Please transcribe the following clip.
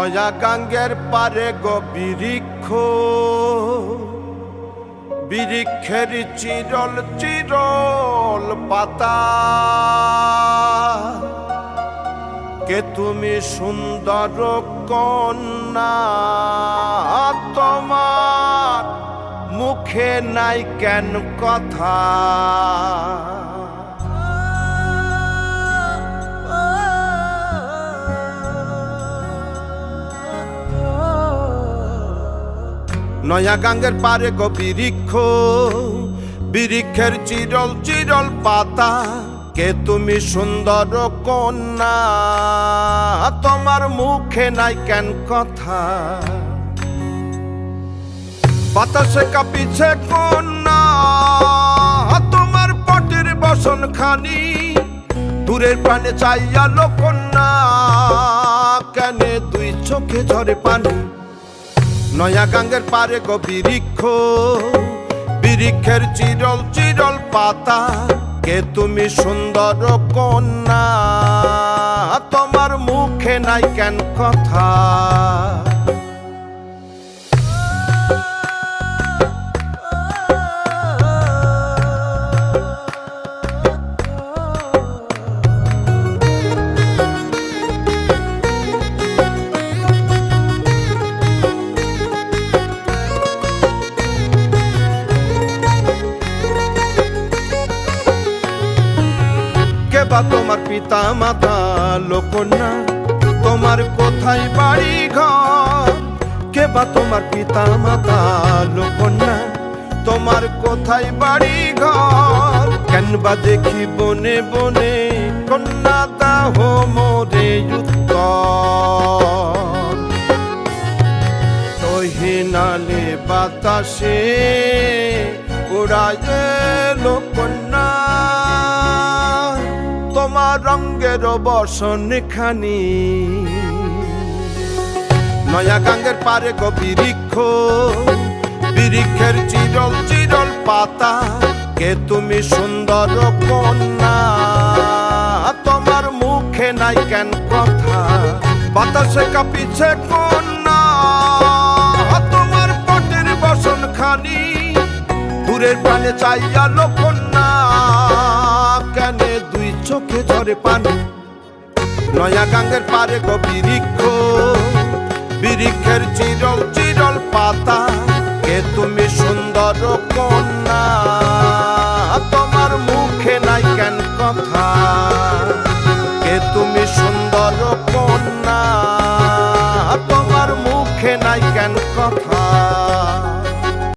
নয়া গাঙ্গের পারে গো বৃক্ষ, বৃক্ষের চিরল চিরল পাতা। কে তুমি সুন্দর কন্যা, তোমার মুখে নাই কেন কথা। নয়া গাঙ্গের পারে গো বৃক্ষ, বৃক্ষের চিরল চিরল পাতা। কে তুমি সুন্দর কন্যা, তোমার মুখে নাই কেন কথা। বাতাসে কাঁপিছে কন্যা, তোমার পটের বসন খানি। দূরের প্রাণে চাইয়ালো কন্যা, কেনে দুই চোখে ঝরে পানি। নয়া গাঙ্গের পারে গো বৃক্ষ, বৃক্ষের চিরল চিরল পাতা। কে তুমি সুন্দর কন্যা, তোমার মুখে নাই কেন কথা। বা তোমার পিতা মাতা লোকন্যা, তোমার কোথায় বাড়ি ঘর। কে বা তোমার পিতা মাতা লোকন্যা, তোমার কোথায় বাড়ি ঘর। কেন বা দেখি বনে বনে কন্যা দাহ মোরে উত্তর। তহিনালে বাতাসে উড়ায় লোকন্যা, তোমার রঙ্গের বসন খানি। নয়া গাঙ্গের পারে গো বৃক্ষ, বৃক্ষের চিরল চিরল পাতা। কে তুমি সুন্দর কন্যা, তোমার মুখে নাই কেন কথা। বাতাসে কাঁপিছে কন্যা, তোমার পটের বসন খানি। দূরের প্রাণে চাইয়ালো কন্যা, কেনে দুই চোখে ঝরে পানি। নয়া গাঙ্গের পারে গো বৃক্ষ, বৃক্ষের চিরল চিরল পাতা। কে তুমি সুন্দর কন্যা, তোমার মুখে নাই কেন কথা। কে তুমি সুন্দর কন্যা,